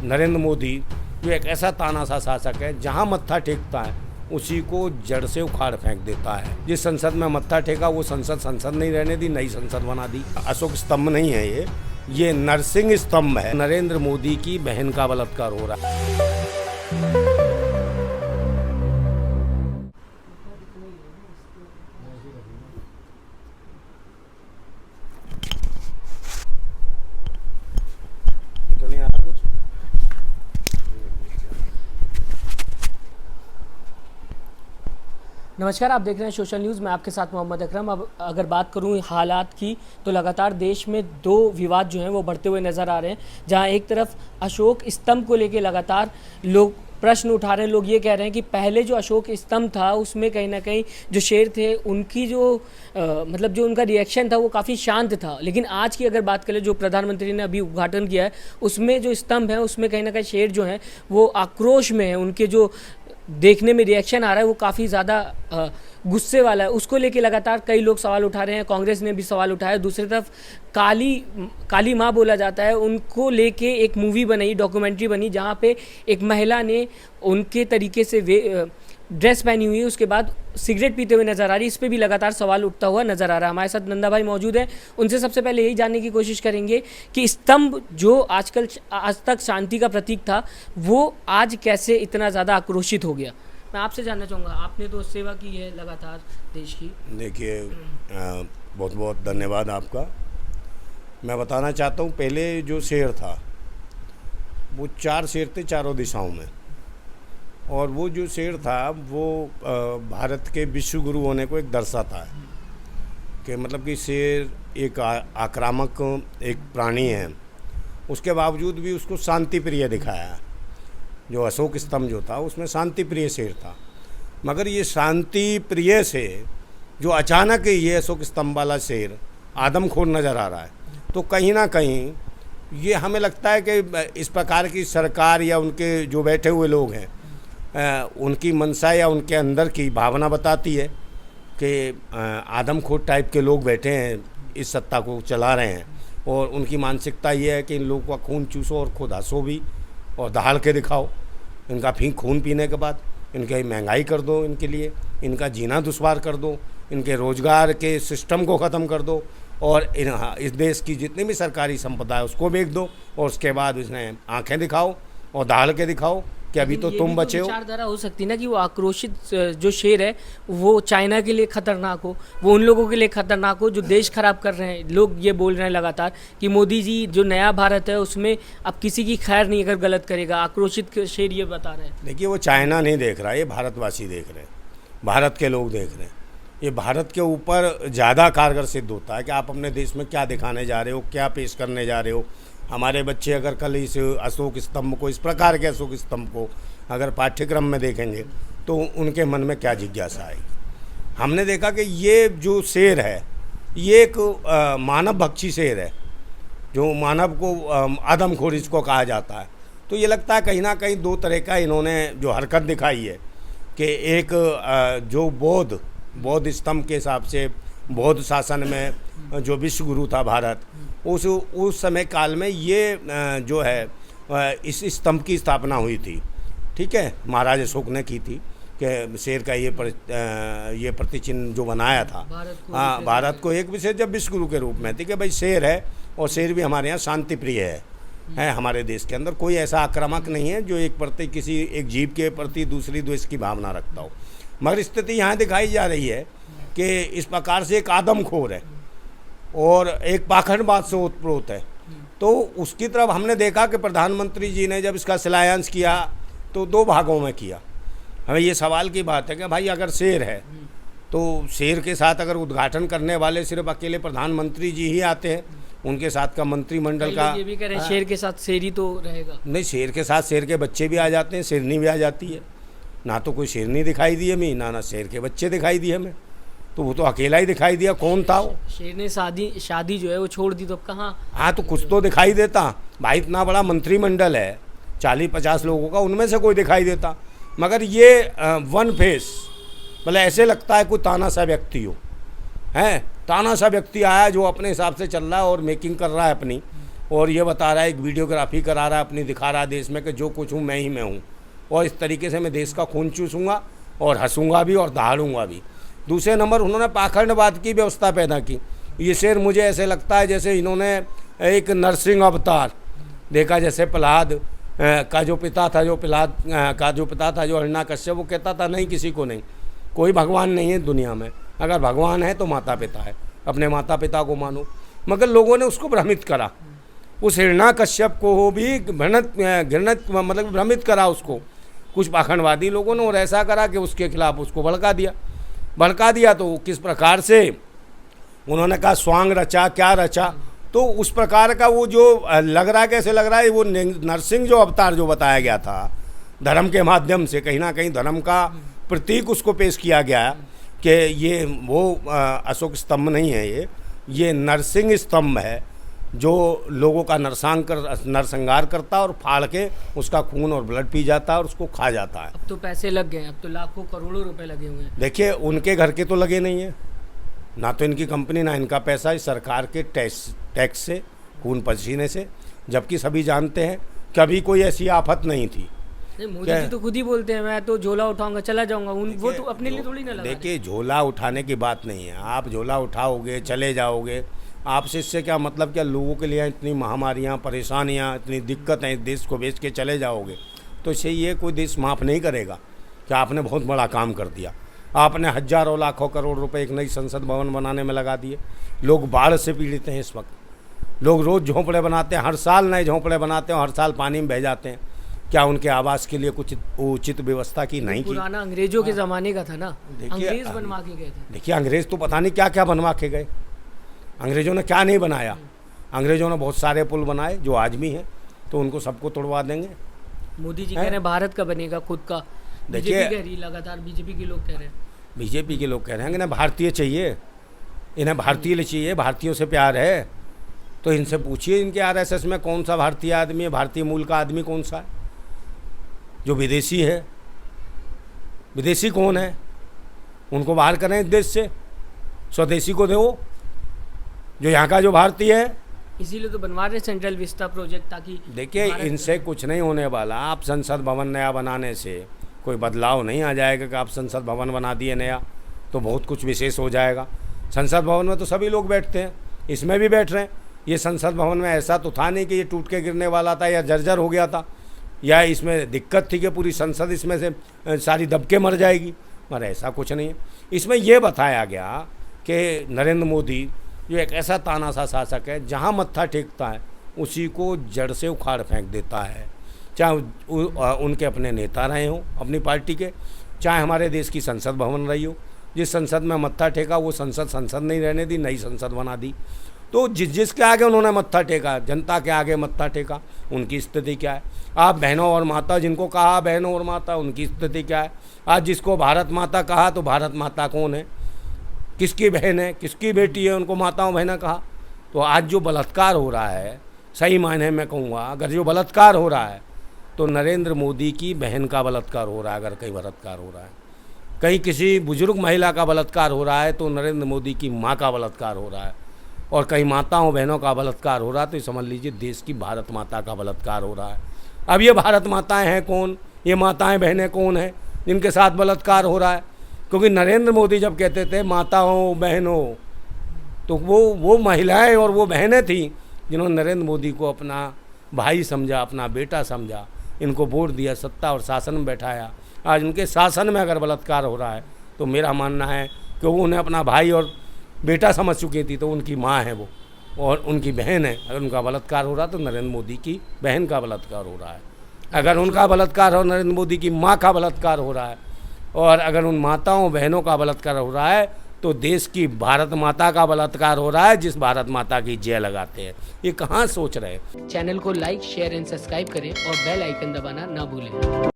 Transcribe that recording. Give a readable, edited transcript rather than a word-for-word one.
नरेंद्र मोदी जो एक ऐसा तानाशाह शासक है, जहाँ मत्था टेकता है उसी को जड़ से उखाड़ फेंक देता है। जिस संसद में मत्था टेका वो संसद नहीं रहने दी, नई संसद बना दी। अशोक स्तंभ नहीं है ये नरसिंह स्तंभ है। नरेंद्र मोदी की बहन का बलात्कार हो रहा है। नमस्कार, आप देख रहे हैं सोशल न्यूज़। मैं आपके साथ मोहम्मद अकरम। अब अगर बात करूं हालात की तो लगातार देश में दो विवाद जो हैं वो बढ़ते हुए नज़र आ रहे हैं। जहां एक तरफ अशोक स्तंभ को लेकर लगातार लोग प्रश्न उठा रहे हैं। लोग ये कह रहे हैं कि पहले जो अशोक स्तंभ था उसमें कहीं ना कहीं जो शेर थे उनकी जो मतलब जो उनका रिएक्शन था वो काफ़ी शांत था। लेकिन आज की अगर बात करें, जो प्रधानमंत्री ने अभी उद्घाटन किया है उसमें जो स्तंभ है उसमें कहीं ना कहीं शेर जो है वो आक्रोश में है। उनके जो देखने में रिएक्शन आ रहा है वो काफ़ी ज़्यादा गुस्से वाला है। उसको लेके लगातार कई लोग सवाल उठा रहे हैं। कांग्रेस ने भी सवाल उठाया। दूसरी तरफ काली माँ बोला जाता है, उनको लेके एक मूवी बनी, डॉक्यूमेंट्री बनी, जहाँ पे एक महिला ने उनके तरीके से ड्रेस पहनी हुई है, उसके बाद सिगरेट पीते हुए नज़र आ रही है। इस पर भी लगातार सवाल उठता हुआ नज़र आ रहा है। हमारे साथ नंदा भाई मौजूद है, उनसे सबसे पहले यही जानने की कोशिश करेंगे कि स्तंभ जो आज तक शांति का प्रतीक था वो आज कैसे इतना ज़्यादा आक्रोशित हो गया। मैं आपसे जानना चाहूँगा, आपने तो सेवा की है लगातार देश की। देखिए, बहुत बहुत धन्यवाद आपका। मैं बताना चाहता हूँ, पहले जो शेर था वो 4 शेर थे चारों दिशाओं में, और वो जो शेर था वो भारत के विश्व गुरु होने को एक दर्शाता है कि मतलब कि शेर एक आक्रामक एक प्राणी है, उसके बावजूद भी उसको शांति प्रिय दिखाया है। जो अशोक स्तंभ जो था उसमें शांति प्रिय शेर था, मगर ये शांति प्रिय से जो अचानक ये अशोक स्तंभ वाला शेर आदमखोर नज़र आ रहा है, तो कहीं ना कहीं ये हमें लगता है कि इस प्रकार की सरकार या उनके जो बैठे हुए लोग हैं उनकी मंशा या उनके अंदर की भावना बताती है कि आदमखोर टाइप के लोग बैठे हैं, इस सत्ता को चला रहे हैं, और उनकी मानसिकता ये है कि इन लोगों का खून चूसो और खुद हंसो भी और दहाड़ के दिखाओ। इनका खून पीने के बाद इनकी महंगाई कर दो, इनके लिए इनका जीना दुश्वार कर दो, इनके रोज़गार के सिस्टम को ख़त्म कर दो, और इस देश की जितनी भी सरकारी संपदा है उसको बेच दो, और उसके बाद इसने आँखें दिखाओ और दहाड़ के दिखाओ कि अभी तो तुम बचे हो। विचारधारा हो सकती ना कि वो आक्रोशित जो शेर है वो चाइना के लिए खतरनाक हो, वो उन लोगों के लिए खतरनाक हो जो देश खराब कर रहे हैं। लोग ये बोल रहे हैं लगातार कि मोदी जी जो नया भारत है उसमें अब किसी की खैर नहीं अगर गलत करेगा। आक्रोशित शेर ये बता रहे हैं। देखिए, वो चाइना नहीं देख रहा है, ये भारतवासी देख रहे हैं, भारत के लोग देख रहे हैं। ये भारत के ऊपर ज़्यादा कारगर सिद्ध होता है कि आप अपने देश में क्या दिखाने जा रहे हो, क्या पेश करने जा रहे हो। हमारे बच्चे अगर कल इस अशोक स्तंभ को, इस प्रकार के अशोक स्तंभ को अगर पाठ्यक्रम में देखेंगे तो उनके मन में क्या जिज्ञासा आएगी। हमने देखा कि ये जो शेर है ये एक मानव भक्षी शेर है, जो मानव को आदमखोर इसको कहा जाता है। तो ये लगता है कहीं ना कहीं 2 तरह का इन्होंने जो हरकत दिखाई है कि एक जो बौद्ध स्तंभ के हिसाब से बौद्ध शासन में जो विश्व गुरु था भारत, उस समय काल में ये जो है इस स्तंभ की स्थापना हुई थी। ठीक है, महाराज अशोक ने की थी कि शेर का ये प्रतिचिन्ह जो बनाया था भारत को एक विशेष जब विश्व गुरु के रूप में थी कि भाई शेर है, और शेर भी हमारे यहाँ शांति प्रिय है। हमारे देश के अंदर कोई ऐसा आक्रामक नहीं है जो किसी एक जीव के प्रति दूसरी द्वेष की भावना रखता हो। मगर स्थिति यहाँ दिखाई जा रही है कि इस प्रकार से एक आदमखोर है और एक पाखंडवाद से ओतप्रोत है। तो उसकी तरफ हमने देखा कि प्रधानमंत्री जी ने जब इसका शिलान्यास किया तो 2 भागों में किया। हमें ये सवाल की बात है कि भाई अगर शेर है तो शेर के साथ अगर उद्घाटन करने वाले सिर्फ अकेले प्रधानमंत्री जी ही आते हैं, उनके साथ का मंत्रिमंडल का ये भी कह रहे हैं शेर के साथ शेर ही तो रहेगा। नहीं, शेर के साथ शेर के बच्चे भी आ जाते हैं, शेरनी भी आ जाती है। ना तो कोई शेरनी दिखाई दी हमें, ना शेर के बच्चे दिखाई दिए हमें, तो वो तो अकेला ही दिखाई दिया। कौन था वो? शेर ने शादी जो है वो छोड़ दी तो अब कहाँ? हाँ, तो कुछ तो दिखाई देता भाई। इतना बड़ा मंत्रिमंडल है 40-50 लोगों का, उनमें से कोई दिखाई देता। मगर ये वन फेस, मतलब ऐसे लगता है कोई तानाशाह व्यक्ति हो, हैं तानाशाह व्यक्ति आया जो अपने हिसाब से चल रहा है और मेकिंग कर रहा है अपनी, और ये बता रहा है, एक वीडियोग्राफी करा रहा है अपनी, दिखा रहा है देश में कि जो कुछ हूँ मैं ही मैं हूँ, और इस तरीके से मैं देश का खून चूसूँगा और हंसूँगा भी और दहाड़ूँगा भी। दूसरे नंबर उन्होंने पाखंडवाद की व्यवस्था पैदा की। ये शेर मुझे ऐसे लगता है जैसे इन्होंने एक नरसिंह अवतार देखा, जैसे प्रहलाद का जो पिता था, जो हिरण्याकश्यप, वो कहता था नहीं किसी को नहीं, कोई भगवान नहीं है दुनिया में, अगर भगवान है तो माता पिता है, अपने माता पिता को मानो। मगर लोगों ने उसको भ्रमित करा, उस हिरण्याकश्यप को भी घृणित मतलब भ्रमित करा उसको कुछ पाखंडवादी लोगों ने, और ऐसा करा कि उसके खिलाफ उसको भड़का दिया। तो किस प्रकार से उन्होंने कहा स्वांग रचा क्या रचा, तो उस प्रकार का वो जो लग रहा है, कैसे लग रहा है, वो नरसिंह जो अवतार जो बताया गया था धर्म के माध्यम से, कहीं ना कहीं धर्म का प्रतीक उसको पेश किया गया कि ये वो अशोक स्तंभ नहीं है, ये नरसिंह स्तंभ है जो लोगों का नरसंहार करता है और फाड़ के उसका खून और ब्लड पी जाता है और उसको खा जाता है। अब तो पैसे लग गए, अब तो लाखों करोड़ों रुपए लगे हुए हैं। देखिए उनके घर के तो लगे नहीं है, ना तो इनकी कंपनी ना इनका पैसा, इस सरकार के टैक्स से, खून पसीने से, जबकि सभी जानते हैं कभी कोई ऐसी आफत नहीं थी। मोदी जी तो खुद ही बोलते हैं मैं तो झोला उठाऊंगा चला जाऊंगा, वो तो अपने लिए थोड़ी ना लगा। देखिए झोला उठाने की बात नहीं है, आप झोला उठाओगे चले जाओगे, आपसे इससे क्या मतलब, क्या लोगों के लिए इतनी महामारियां, परेशानियां, इतनी दिक्कतें, इस देश को बेच के चले जाओगे, तो इससे ये कोई देश माफ़ नहीं करेगा कि आपने बहुत बड़ा काम कर दिया। आपने हजारों लाखों करोड़ रुपए एक नई संसद भवन बनाने में लगा दिए। लोग बाढ़ से पीड़ित हैं इस वक्त, लोग रोज़ झोंपड़े बनाते हैं, हर साल नए झोंपड़े बनाते हैं, हर साल पानी में बह जाते हैं। क्या उनके आवास के लिए कुछ उचित व्यवस्था की नहीं की? पुराना अंग्रेजों के ज़माने का था ना, अंग्रेज बनवा के गए थे। देखिए अंग्रेज़ तो पता नहीं क्या क्या बनवा के गए, अंग्रेज़ों ने क्या नहीं बनाया। अंग्रेज़ों ने बहुत सारे पुल बनाए जो आज भी हैं, तो उनको सबको तोड़वा देंगे। मोदी जी कह रहे हैं भारत का बनेगा खुद का, देखिए कह रही लगातार, बीजेपी के लोग कह रहे हैं, बीजेपी के लोग कह रहे हैं कि इन्हें भारतीय चाहिए, इन्हें भारतीय चाहिए, भारतीयों से प्यार है। तो इनसे पूछिए इनके आरएसएस में कौन सा भारतीय आदमी है, भारतीय मूल का आदमी कौन सा है जो विदेशी है? विदेशी कौन है? उनको बाहर करें इस देश से, स्वदेशी को दो जो यहाँ का जो भारतीय है। इसीलिए तो बनवा रहे सेंट्रल विस्टा प्रोजेक्ट, ताकि देखिए इनसे कुछ नहीं होने वाला। आप संसद भवन नया बनाने से कोई बदलाव नहीं आ जाएगा कि आप संसद भवन बना दिए नया तो बहुत कुछ विशेष हो जाएगा। संसद भवन में तो सभी लोग बैठते हैं, इसमें भी बैठ रहे हैं। ये संसद भवन में ऐसा तो था नहीं कि ये टूट के गिरने वाला था या जर्जर हो गया था, या इसमें दिक्कत थी कि पूरी संसद इसमें से सारी दब के मर जाएगी, मगर ऐसा कुछ नहीं है। इसमें यह बताया गया कि नरेंद्र मोदी जो एक ऐसा तानाशाह शासक है, जहाँ मत्था टेकता है उसी को जड़ से उखाड़ फेंक देता है, चाहे उनके अपने नेता रहे हों अपनी पार्टी के, चाहे हमारे देश की संसद भवन रही हो। जिस संसद में मत्था टेका वो संसद नहीं रहने दी, नई संसद बना दी। तो जिसके आगे उन्होंने मत्था टेका, जनता के आगे मत्था टेका, उनकी स्थिति क्या है? आप बहनों और माता जिनको कहा बहनों और माता, उनकी स्थिति क्या है? आज जिसको भारत माता कहा तो भारत माता कौन है, किसकी बहन है, किसकी बेटी है, उनको माताओं बहना कहा। तो आज जो बलात्कार हो रहा है, सही मायने में कहूँगा, अगर जो बलात्कार हो रहा है तो नरेंद्र मोदी की बहन का बलात्कार हो रहा है। अगर कहीं बलात्कार हो रहा है, कहीं किसी बुजुर्ग महिला का बलात्कार हो रहा है तो नरेंद्र मोदी की माँ का बलात्कार हो रहा है, और कहीं माताओं बहनों का बलात्कार हो रहा है तो समझ लीजिए देश की भारत माता का बलात्कार हो रहा है। अब ये भारत माताएं हैं कौन, ये माताएं बहनें कौन हैं जिनके साथ बलात्कार हो रहा है? क्योंकि नरेंद्र मोदी जब कहते थे माताओं बहनों, तो वो महिलाएं और वो बहनें थीं जिन्होंने नरेंद्र मोदी को अपना भाई समझा, अपना बेटा समझा, इनको वोट दिया, सत्ता और शासन में बैठाया। आज उनके शासन में अगर बलात्कार हो रहा है तो मेरा मानना है कि वो उन्हें अपना भाई और बेटा समझ चुकी थी, तो उनकी माँ है वो और उनकी बहन है। अगर उनका बलात्कार हो रहा है तो नरेंद्र मोदी की बहन का बलात्कार हो रहा है। अगर उनका बलात्कार हो, नरेंद्र मोदी की माँ का बलात्कार हो रहा है, और अगर उन माताओं बहनों का बलात्कार हो रहा है तो देश की भारत माता का बलात्कार हो रहा है, जिस भारत माता की जय लगाते हैं। ये कहाँ सोच रहे हैं? चैनल को लाइक शेयर एंड सब्सक्राइब करें और बेल आइकन दबाना ना भूलें।